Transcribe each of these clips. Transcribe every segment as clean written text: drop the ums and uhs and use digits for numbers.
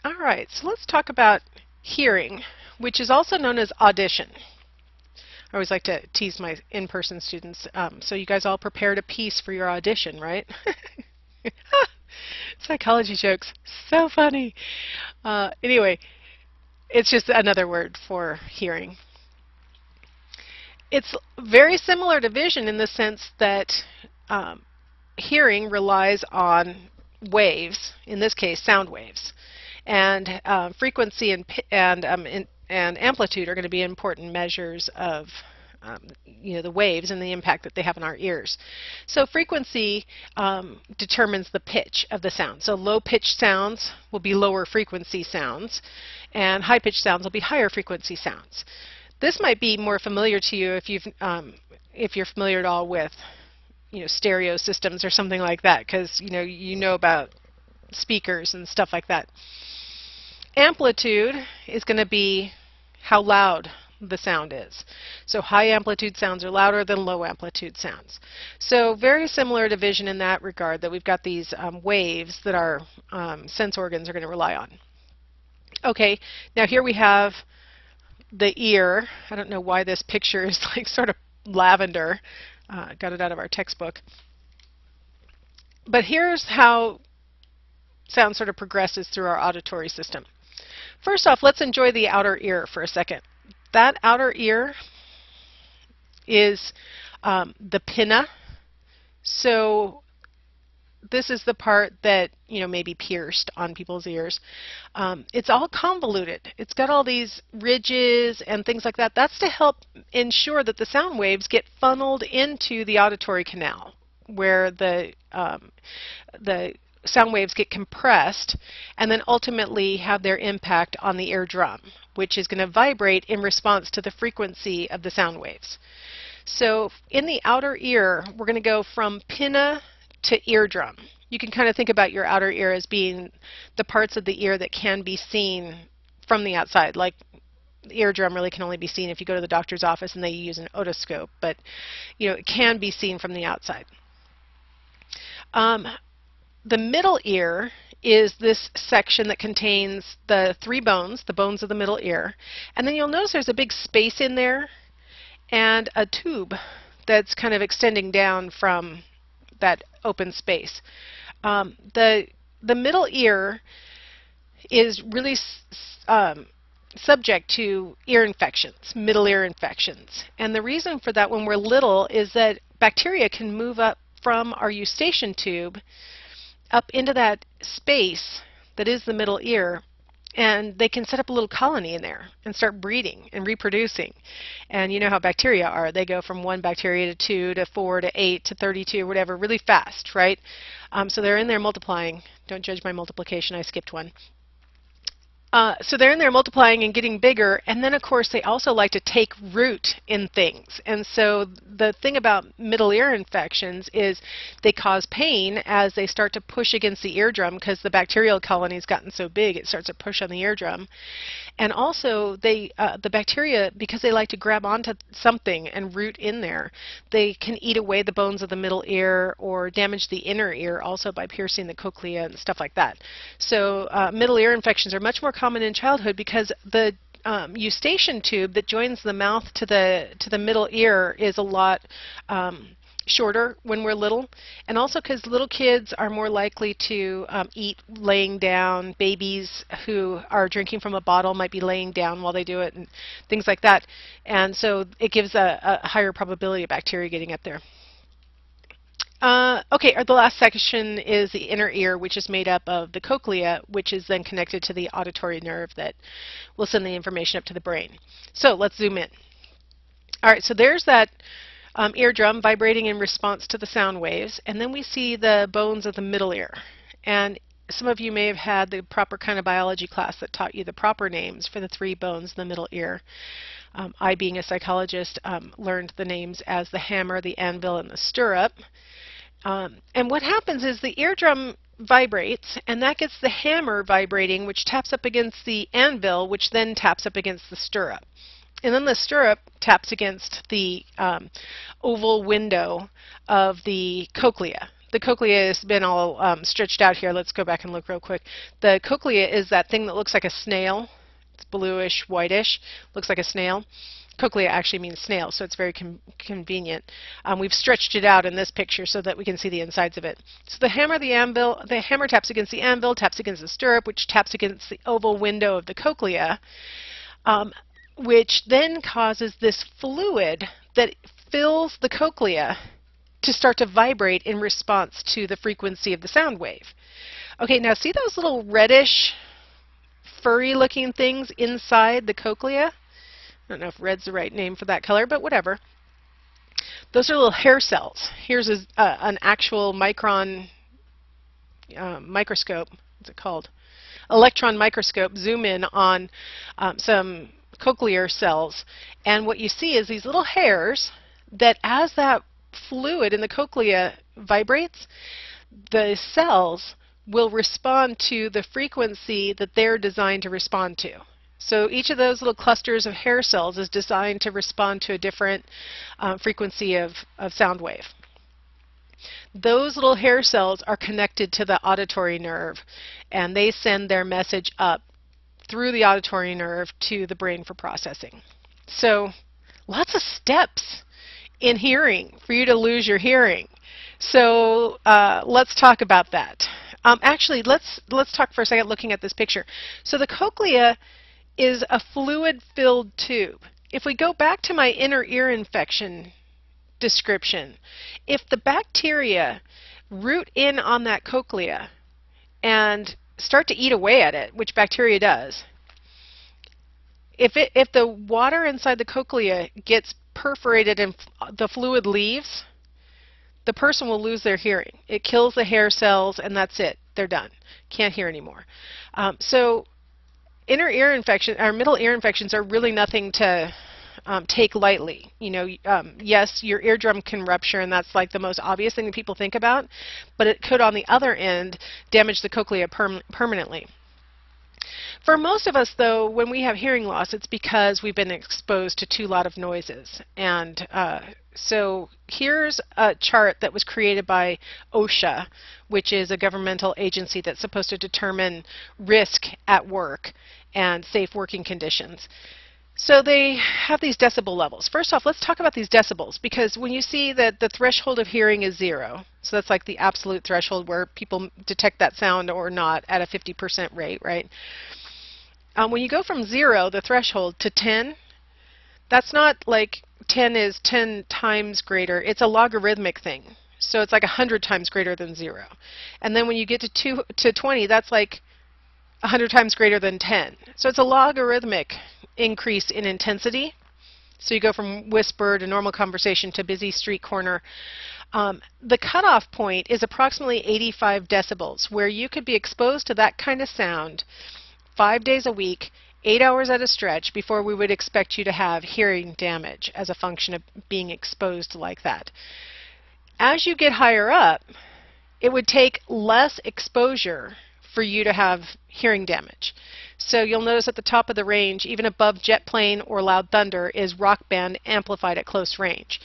All right, so let's talk about hearing, which is also known as audition. I always like to tease my in-person students. So you guys all prepared a piece for your audition, right? Psychology jokes, so funny. Anyway, it's just another word for hearing. It's very similar to vision in the sense that hearing relies on waves, in this case sound waves, and frequency and amplitude are going to be important measures of the waves and the impact that they have on our ears. So frequency determines the pitch of the sound. So low pitched sounds will be lower frequency sounds, and high pitched sounds will be higher frequency sounds. This might be more familiar to you if you're familiar at all with stereo systems or something like that, because you know about speakers and stuff like that. Amplitude is going to be how loud the sound is. So high amplitude sounds are louder than low amplitude sounds. So very similar to vision in that regard, that we've got these waves that our sense organs are going to rely on. Okay, now here we have the ear. I don't know why this picture is like sort of lavender. Got it out of our textbook. But here's how sound sort of progresses through our auditory system. First off, let's enjoy the outer ear for a second. That outer ear is the pinna. So this is the part that may be pierced on people's ears. It's all convoluted. It's got all these ridges and things like that. That's to help ensure that the sound waves get funneled into the auditory canal, where the sound waves get compressed and then ultimately have their impact on the eardrum, which is going to vibrate in response to the frequency of the sound waves. So in the outer ear, we're going to go from pinna to eardrum. You can kind of think about your outer ear as being the parts of the ear that can be seen from the outside. Like the eardrum really can only be seen if you go to the doctor's office and they use an otoscope, but it can be seen from the outside. The middle ear is this section that contains the three bones, the bones of the middle ear, and then you'll notice there's a big space in there and a tube that's kind of extending down from that open space. The middle ear is really subject to ear infections, middle ear infections. And the reason for that when we're little is that bacteria can move up from our eustachian tube up into that space that is the middle ear, and they can set up a little colony in there and start breeding and reproducing. And you know how bacteria are. They go from 1 bacteria to 2 to 4 to 8 to 32 or whatever really fast, right? So they're in there multiplying. Don't judge my multiplication, I skipped one. So they're in there multiplying and getting bigger, and then of course they also like to take root in things. And so the thing about middle ear infections is they cause pain as they start to push against the eardrum, because the bacterial colony's gotten so big it starts to push on the eardrum. And also the bacteria, because they like to grab onto something and root in there, they can eat away the bones of the middle ear or damage the inner ear also by piercing the cochlea and stuff like that. So middle ear infections are much more common in childhood because the eustachian tube that joins the mouth to the middle ear is a lot shorter when we're little, and also because little kids are more likely to eat laying down. Babies who are drinking from a bottle might be laying down while they do it and things like that, and so it gives a higher probability of bacteria getting up there. Okay, the last section is the inner ear, which is made up of the cochlea, which is then connected to the auditory nerve that will send the information up to the brain. So let's zoom in. All right, so there's that eardrum vibrating in response to the sound waves, and then we see the bones of the middle ear. And some of you may have had the proper kind of biology class that taught you the proper names for the 3 bones in the middle ear. I, being a psychologist, learned the names as the hammer, the anvil, and the stirrup. And what happens is the eardrum vibrates, and that gets the hammer vibrating, which taps up against the anvil, which then taps up against the stirrup. And then the stirrup taps against the oval window of the cochlea, the cochlea has been all stretched out here. Let's go back and look real quick. The cochlea is that thing that looks like a snail. It's bluish, whitish, looks like a snail. Cochlea actually means snail, so it's very convenient. We've stretched it out in this picture so that we can see the insides of it. So the hammer taps against the anvil, taps against the stirrup, which taps against the oval window of the cochlea, which then causes this fluid that fills the cochlea to start to vibrate in response to the frequency of the sound wave. Okay, now see those little reddish, furry-looking things inside the cochlea? I don't know if red's the right name for that color, but whatever. Those are little hair cells. Here's an actual micron microscope. What's it called? Electron microscope. Zoom in on some cochlear cells, and what you see is these little hairs that, as that fluid in the cochlea vibrates, the cells will respond to the frequency that they're designed to respond to. So each of those little clusters of hair cells is designed to respond to a different frequency of sound wave. Those little hair cells are connected to the auditory nerve, and they send their message up through the auditory nerve to the brain for processing. So lots of steps in hearing for you to lose your hearing. So let's talk about that. Actually, let's talk for a second looking at this picture. So the cochlea is a fluid-filled tube. If we go back to my inner ear infection description, if the bacteria root in on that cochlea and start to eat away at it, which bacteria does, if the water inside the cochlea gets perforated and the fluid leaves, the person will lose their hearing. It kills the hair cells, and that's it. They're done. Can't hear anymore. So inner ear infection, or middle ear infections, are really nothing to take lightly. You know, yes, your eardrum can rupture, and that's like the most obvious thing that people think about, but it could, on the other end, damage the cochlea permanently. For most of us, though, when we have hearing loss, it's because we've been exposed to too loud of noises. And so here's a chart that was created by OSHA, which is a governmental agency that's supposed to determine risk at work and safe working conditions. So they have these decibel levels. First off, let's talk about these decibels, because when you see that the threshold of hearing is 0, so that's like the absolute threshold where people detect that sound or not at a 50% rate, right? When you go from 0, the threshold, to 10, that's not like 10 is 10 times greater. It's a logarithmic thing. So it's like 100 times greater than 0. And then when you get to 20, that's like 100 times greater than 10. So it's a logarithmic increase in intensity. So you go from whisper to normal conversation to busy street corner. The cutoff point is approximately 85 decibels, where you could be exposed to that kind of sound 5 days a week, 8 hours at a stretch, before we would expect you to have hearing damage as a function of being exposed like that. As you get higher up, it would take less exposure for you to have hearing damage. So you'll notice at the top of the range, even above jet plane or loud thunder, is rock band amplified at close range.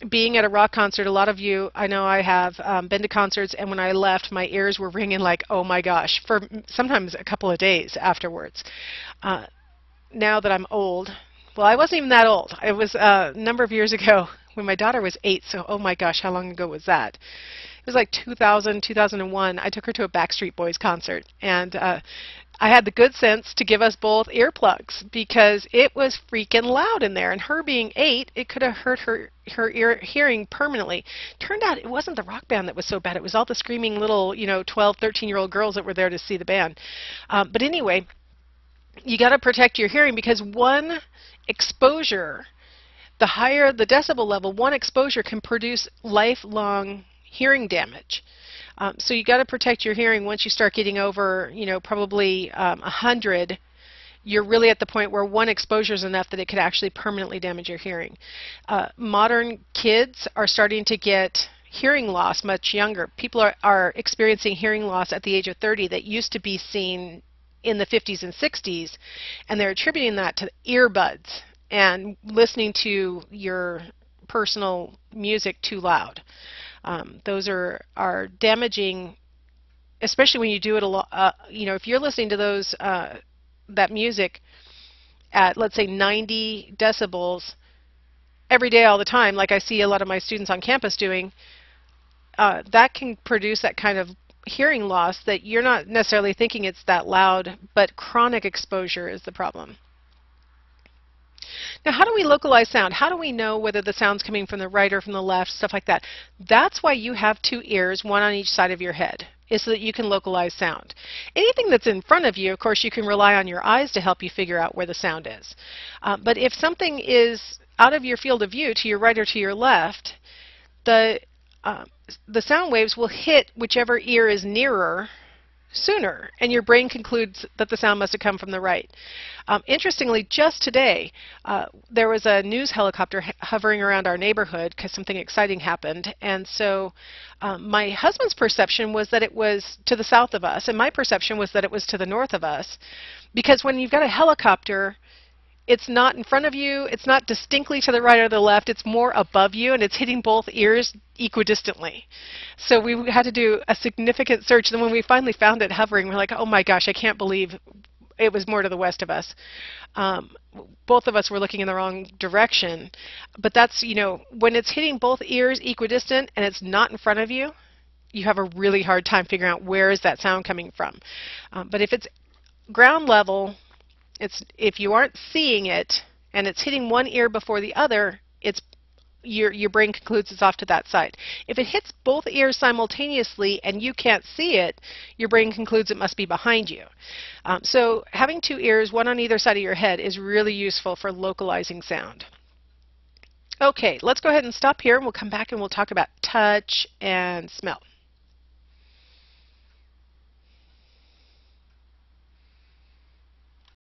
Being at a rock concert, a lot of you, I know I have been to concerts, and when I left, my ears were ringing like, oh my gosh, for sometimes a couple of days afterwards. Now that I'm old, well, I wasn't even that old. It was a number of years ago when my daughter was 8, so oh my gosh, how long ago was that? It was like 2000, 2001. I took her to a Backstreet Boys concert, and I had the good sense to give us both earplugs because it was freaking loud in there. And her being 8, it could have hurt her hearing permanently. Turned out it wasn't the rock band that was so bad. It was all the screaming little, 12, 13-year-old girls that were there to see the band. But anyway, you got to protect your hearing, because one exposure, the higher the decibel level, one exposure can produce lifelong hearing damage. So you got to protect your hearing. Once you start getting over, probably 100, you're really at the point where one exposure is enough that it could actually permanently damage your hearing. Modern kids are starting to get hearing loss much younger. People are experiencing hearing loss at the age of 30 that used to be seen in the 50s and 60s, and they're attributing that to earbuds and listening to your personal music too loud. Those are damaging, especially when you do it a lot. If you're listening to that music at, let's say, 90 decibels every day all the time, like I see a lot of my students on campus doing, that can produce that kind of hearing loss that you're not necessarily thinking it's that loud, but chronic exposure is the problem. Now, how do we localize sound? How do we know whether the sound's coming from the right or from the left, stuff like that? That's why you have two ears, one on each side of your head, is so that you can localize sound. Anything that's in front of you, of course, you can rely on your eyes to help you figure out where the sound is. But if something is out of your field of view, to your right or to your left, the sound waves will hit whichever ear is nearer sooner, and your brain concludes that the sound must have come from the right. Interestingly, just today, there was a news helicopter hovering around our neighborhood because something exciting happened, and so my husband's perception was that it was to the south of us, and my perception was that it was to the north of us, because when you've got a helicopter, it's not in front of you, it's not distinctly to the right or the left, it's more above you, and it's hitting both ears equidistantly. So we had to do a significant search, and then when we finally found it hovering, we're like, oh my gosh, I can't believe it was more to the west of us. Both of us were looking in the wrong direction. But that's, when it's hitting both ears equidistant and it's not in front of you, you have a really hard time figuring out where is that sound coming from. But if it's ground level, if you aren't seeing it and it's hitting one ear before the other, your brain concludes it's off to that side. If it hits both ears simultaneously and you can't see it, your brain concludes it must be behind you. So having two ears, one on either side of your head, is really useful for localizing sound. Okay, let's go ahead and stop here, and we'll come back and we'll talk about touch and smell.